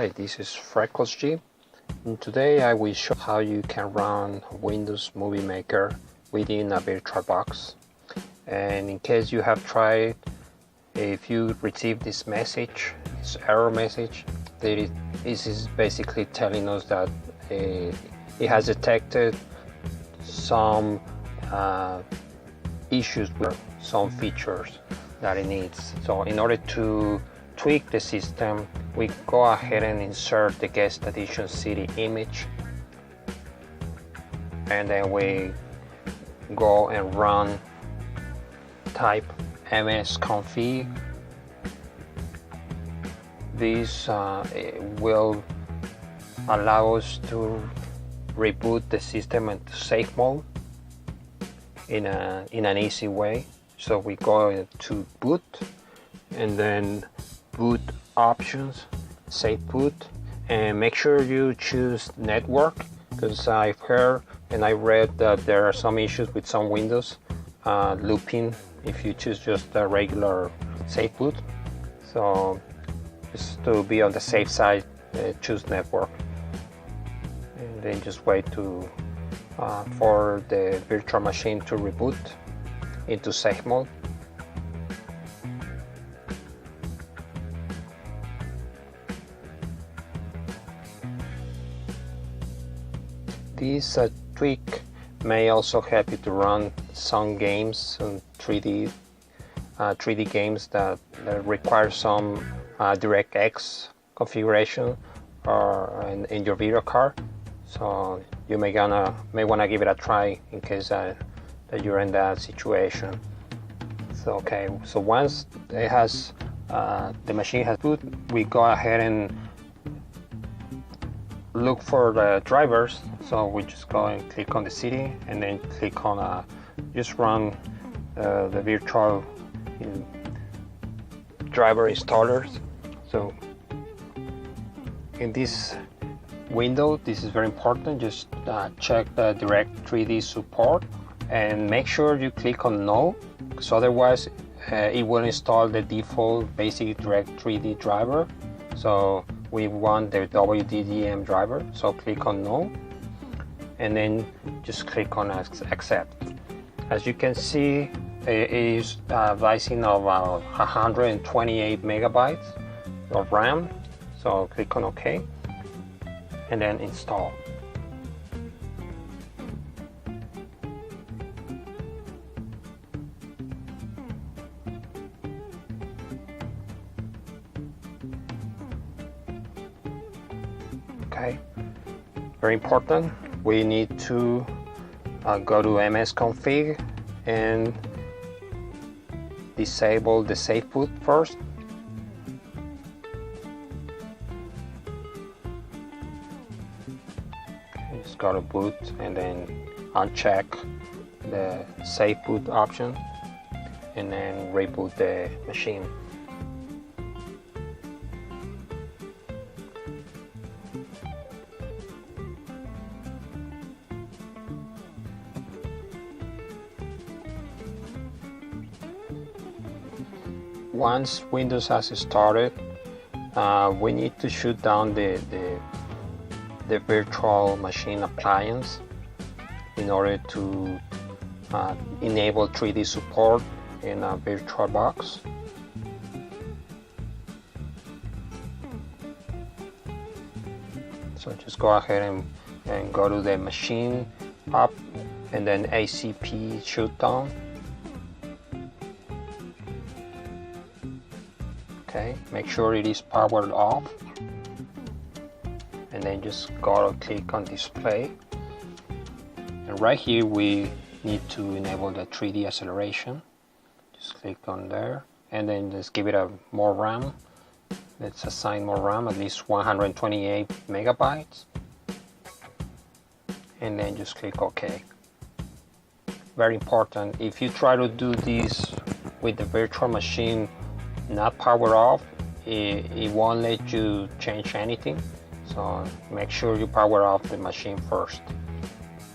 Hi, this is Freckles G, and today I will show how you can run Windows Movie Maker within a VirtualBox. And in case you have tried, if you receive this message, this error message, this is basically telling us that it has detected some issues with some features that it needs. So in order to tweak the system, we go ahead and insert the guest addition city image, and then we go and run type MSCONFIG. This will allow us to reboot the system into safe mode in an easy way. So we go to boot and then boot options, save boot, and make sure you choose network, because I've heard and I read that there are some issues with some Windows looping if you choose just a regular safe boot. So just to be on the safe side, choose network, and then just wait for the virtual machine to reboot into safe mode. This tweak may also help you to run some games, some 3D games that require some DirectX configuration in your video card. So you may want to give it a try in case that you're in that situation. So so once it has the machine has boot, we go ahead and look for the drivers. So we just go and click on the city, and then click on just run the virtual driver installers. So in this window, this is very important. Just check the direct 3D support and make sure you click on no, because otherwise it will install the default basic direct 3D driver. So we want the WDDM driver, so click on no, and then just click on accept. As you can see, it is advising of 128 megabytes of RAM, so click on OK, and then install. Okay, very important. We need to go to MSCONFIG and disable the safe boot first. Okay, just go to boot and then uncheck the safe boot option, and then reboot the machine. Once Windows has started, we need to shut down the virtual machine appliance in order to enable 3D support in a VirtualBox. So just go ahead and go to the machine up, and then ACP shutdown. Okay, make sure it is powered off, and then just go to click on display, and right here we need to enable the 3D acceleration. Just click on there, and then just give it more RAM. Let's assign more RAM, at least 128 megabytes, and then just click OK. Very important, if you try to do this with the virtual machine not power off, it won't let you change anything. So make sure you power off the machine first.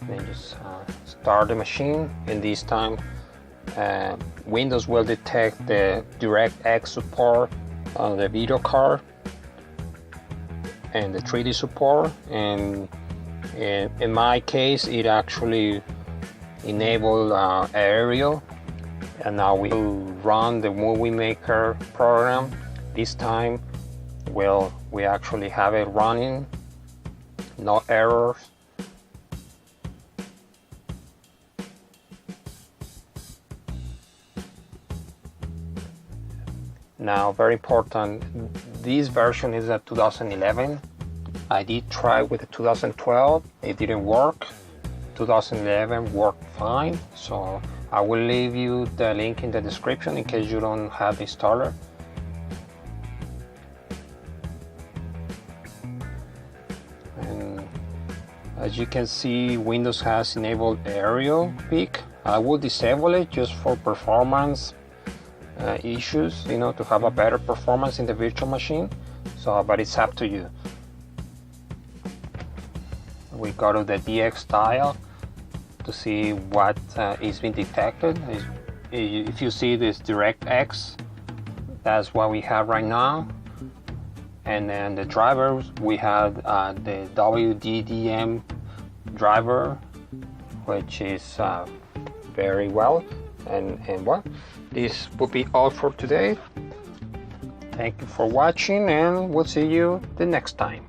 Then just start the machine, and this time Windows will detect the DirectX support on the video card, and the 3D support, and in my case it actually enabled aerial, and now we will run the MovieMaker program. This time we actually have it running, no errors. Now, very important, this version is a 2011. I did try with the 2012, it didn't work. 2011 worked fine, so I will leave you the link in the description in case you don't have the installer. And as you can see, Windows has enabled aerial peak. I will disable it just for performance issues, to have a better performance in the virtual machine. So, but it's up to you. We go to the DX dial to see what is being detected. If you see this DirectX, that's what we have right now. And then the drivers, we have the WDDM driver, which is very well. And well, this will be all for today. Thank you for watching, and we'll see you the next time.